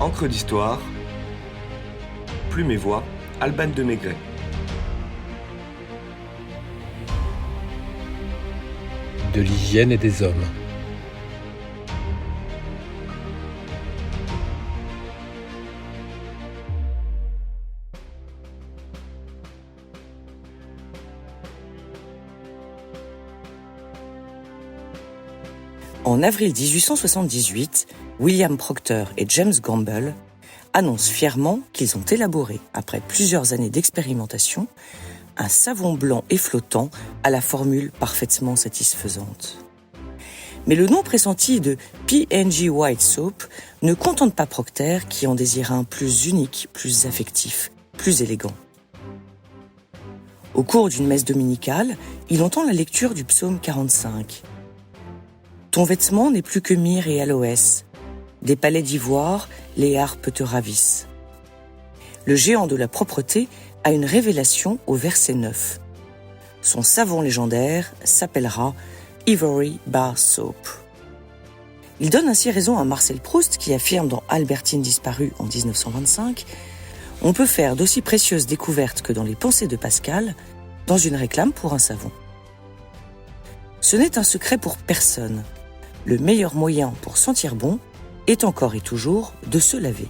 Encre d'histoire, Plume et Voix, Alban de Maigret. De l'hygiène et des hommes. En avril 1878, William Proctor et James Gamble annoncent fièrement qu'ils ont élaboré, après plusieurs années d'expérimentation, un savon blanc et flottant à la formule parfaitement satisfaisante. Mais le nom pressenti de P&G White Soap ne contente pas Proctor qui en désire un plus unique, plus affectif, plus élégant. Au cours d'une messe dominicale, il entend la lecture du psaume 45. Ton vêtement n'est plus que myrrhe et aloès. Des palais d'ivoire, les harpes te ravissent. Le géant de la propreté a une révélation au verset 9. Son savon légendaire s'appellera Ivory Bar Soap. Il donne ainsi raison à Marcel Proust qui affirme dans Albertine disparue en 1925 « On peut faire d'aussi précieuses découvertes que dans les pensées de Pascal, dans une réclame pour un savon. » Ce n'est un secret pour personne. Le meilleur moyen pour sentir bon est encore et toujours de se laver.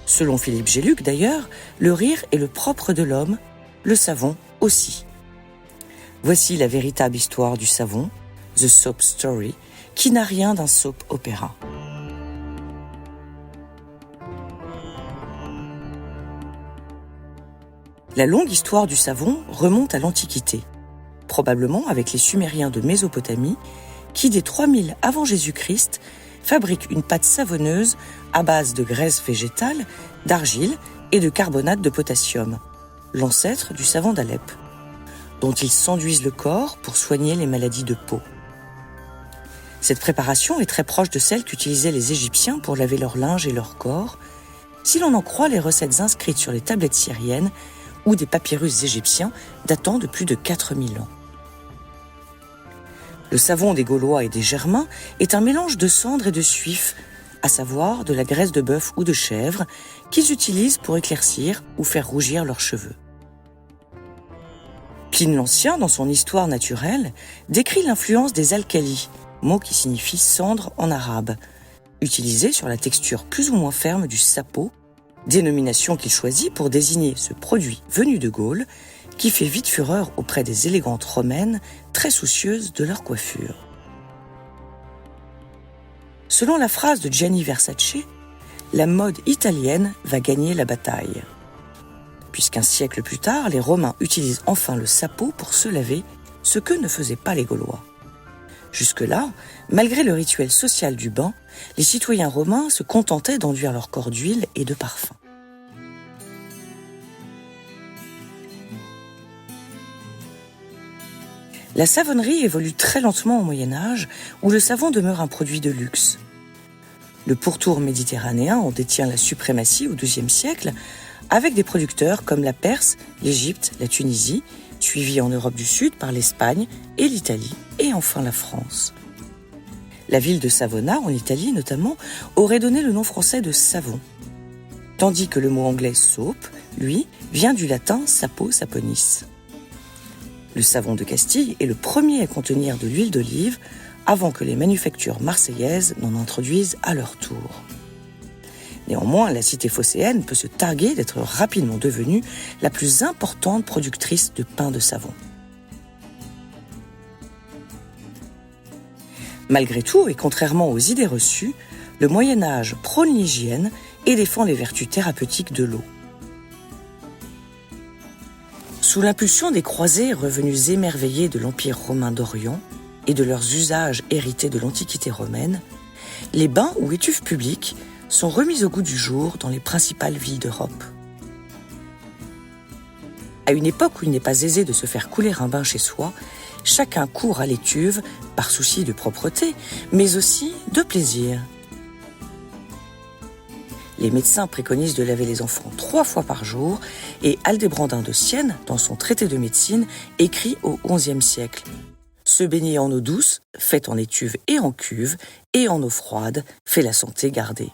Selon Philippe Géluc d'ailleurs, le rire est le propre de l'homme, le savon aussi. Voici la véritable histoire du savon, The Soap Story, qui n'a rien d'un soap opéra. La longue histoire du savon remonte à l'Antiquité, probablement avec les Sumériens de Mésopotamie, qui, dès 3000 avant Jésus-Christ, fabrique une pâte savonneuse à base de graisse végétale, d'argile et de carbonate de potassium, l'ancêtre du savon d'Alep, dont ils s'enduisent le corps pour soigner les maladies de peau. Cette préparation est très proche de celle qu'utilisaient les Égyptiens pour laver leur linge et leur corps, si l'on en croit les recettes inscrites sur les tablettes syriennes ou des papyrus égyptiens datant de plus de 4000 ans. Le savon des Gaulois et des Germains est un mélange de cendre et de suif, à savoir de la graisse de bœuf ou de chèvre, qu'ils utilisent pour éclaircir ou faire rougir leurs cheveux. Pline l'Ancien, dans son Histoire naturelle, décrit l'influence des alcalis, mot qui signifie cendre en arabe, utilisé sur la texture plus ou moins ferme du sapo, dénomination qu'il choisit pour désigner ce produit venu de Gaule, qui fait vite fureur auprès des élégantes romaines très soucieuses de leur coiffure. Selon la phrase de Gianni Versace, la mode italienne va gagner la bataille. Puisqu'un siècle plus tard, les Romains utilisent enfin le sapo pour se laver, ce que ne faisaient pas les Gaulois. Jusque-là, malgré le rituel social du bain, les citoyens romains se contentaient d'enduire leur corps d'huile et de parfum. La savonnerie évolue très lentement au Moyen-Âge, où le savon demeure un produit de luxe. Le pourtour méditerranéen en détient la suprématie au XIIe siècle, avec des producteurs comme la Perse, l'Égypte, la Tunisie, suivis en Europe du Sud par l'Espagne et l'Italie, et enfin la France. La ville de Savona, en Italie notamment, aurait donné le nom français de savon, tandis que le mot anglais soap, lui, vient du latin sapo saponis. Le savon de Castille est le premier à contenir de l'huile d'olive avant que les manufactures marseillaises n'en introduisent à leur tour. Néanmoins, la cité phocéenne peut se targuer d'être rapidement devenue la plus importante productrice de pain de savon. Malgré tout, et contrairement aux idées reçues, le Moyen-Âge prône l'hygiène et défend les vertus thérapeutiques de l'eau. Sous l'impulsion des croisés revenus émerveillés de l'Empire romain d'Orient et de leurs usages hérités de l'Antiquité romaine, les bains ou étuves publiques sont remis au goût du jour dans les principales villes d'Europe. À une époque où il n'est pas aisé de se faire couler un bain chez soi, chacun court à l'étuve par souci de propreté, mais aussi de plaisir. Les médecins préconisent de laver les enfants 3 fois par jour et Aldébrandin de Sienne, dans son traité de médecine, écrit au XIe siècle « Se baigner en eau douce, faite en étuve et en cuve, et en eau froide, fait la santé garder. »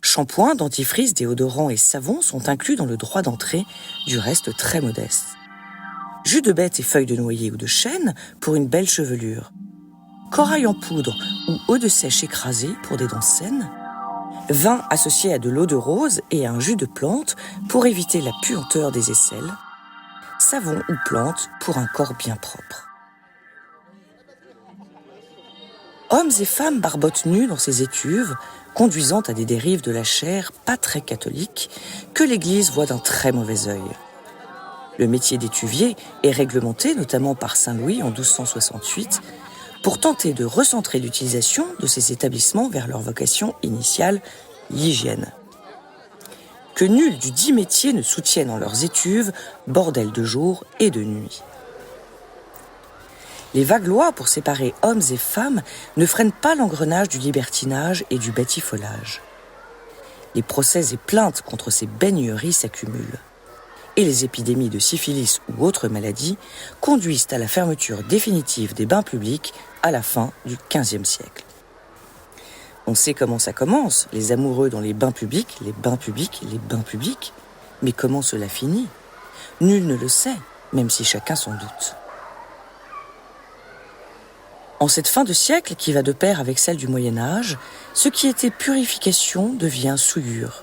Shampoings, dentifrices, déodorants et savons sont inclus dans le droit d'entrée, du reste très modeste. Jus de bête et feuilles de noyer ou de chêne pour une belle chevelure. Corail en poudre ou eau de sèche écrasée pour des dents saines. Vin associé à de l'eau de rose et à un jus de plante pour éviter la puanteur des aisselles. Savon ou plante pour un corps bien propre. Hommes et femmes barbotent nus dans ces étuves, conduisant à des dérives de la chair pas très catholiques que l'Église voit d'un très mauvais œil. Le métier d'étuvier est réglementé notamment par Saint Louis en 1268 pour tenter de recentrer l'utilisation de ces établissements vers leur vocation initiale, l'hygiène. Que nul du dit métier ne soutienne en leurs étuves bordel de jour et de nuit. Les vagues lois pour séparer hommes et femmes ne freinent pas l'engrenage du libertinage et du batifolage. Les procès et plaintes contre ces baigneries s'accumulent. Et les épidémies de syphilis ou autres maladies conduisent à la fermeture définitive des bains publics à la fin du XVe siècle. On sait comment ça commence, les amoureux dans les bains publics, les bains publics, les bains publics. Mais comment cela finit ? Nul ne le sait, même si chacun s'en doute. En cette fin de siècle qui va de pair avec celle du Moyen-Âge, ce qui était purification devient souillure.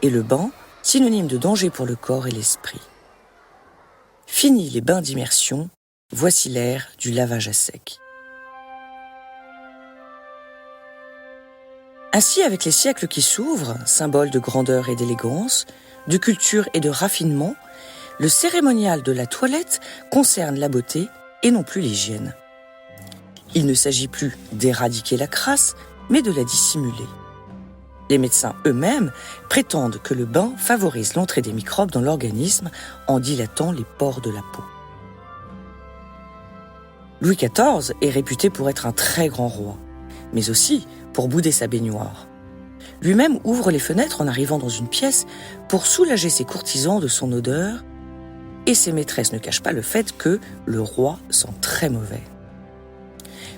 Et le bain, synonyme de danger pour le corps et l'esprit. Fini les bains d'immersion, voici l'ère du lavage à sec. Ainsi, avec les siècles qui s'ouvrent, symbole de grandeur et d'élégance, de culture et de raffinement, le cérémonial de la toilette concerne la beauté et non plus l'hygiène. Il ne s'agit plus d'éradiquer la crasse, mais de la dissimuler. Les médecins eux-mêmes prétendent que le bain favorise l'entrée des microbes dans l'organisme en dilatant les pores de la peau. Louis XIV est réputé pour être un très grand roi, mais aussi pour bouder sa baignoire. Lui-même ouvre les fenêtres en arrivant dans une pièce pour soulager ses courtisans de son odeur, et ses maîtresses ne cachent pas le fait que le roi sent très mauvais.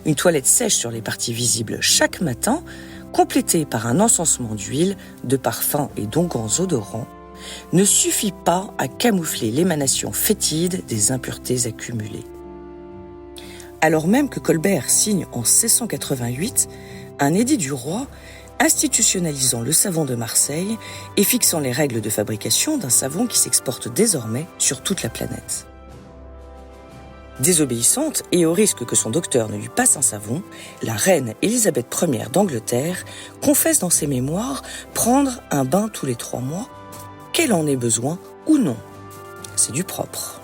Une toilette sèche sur les parties visibles chaque matin, complétée par un encensement d'huile, de parfums et d'onguents odorants, ne suffit pas à camoufler l'émanation fétide des impuretés accumulées. Alors même que Colbert signe en 1688 un édit du roi institutionnalisant le savon de Marseille et fixant les règles de fabrication d'un savon qui s'exporte désormais sur toute la planète. Désobéissante et au risque que son docteur ne lui passe un savon, la reine Élisabeth Ier d'Angleterre confesse dans ses mémoires prendre un bain tous les 3 mois, qu'elle en ait besoin ou non. C'est du propre.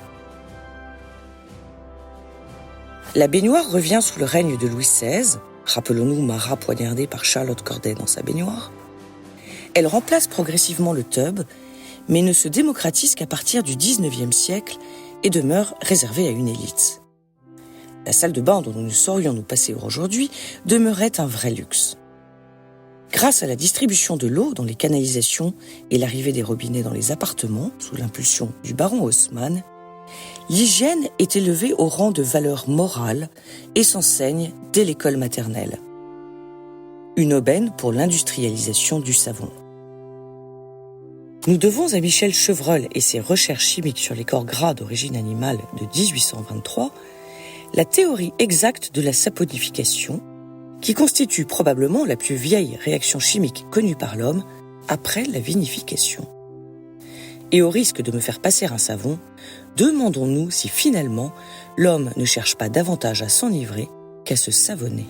La baignoire revient sous le règne de Louis XVI, rappelons-nous Marat poignardé par Charlotte Corday dans sa baignoire. Elle remplace progressivement le tub, mais ne se démocratise qu'à partir du XIXe siècle et demeure réservée à une élite. La salle de bain dont nous ne saurions nous passer aujourd'hui demeurait un vrai luxe. Grâce à la distribution de l'eau dans les canalisations et l'arrivée des robinets dans les appartements, sous l'impulsion du baron Haussmann, l'hygiène est élevée au rang de valeur morale et s'enseigne dès l'école maternelle. Une aubaine pour l'industrialisation du savon. Nous devons à Michel Chevreul et ses recherches chimiques sur les corps gras d'origine animale de 1823 la théorie exacte de la saponification, qui constitue probablement la plus vieille réaction chimique connue par l'homme après la vinification. Et au risque de me faire passer un savon, demandons-nous si finalement l'homme ne cherche pas davantage à s'enivrer qu'à se savonner.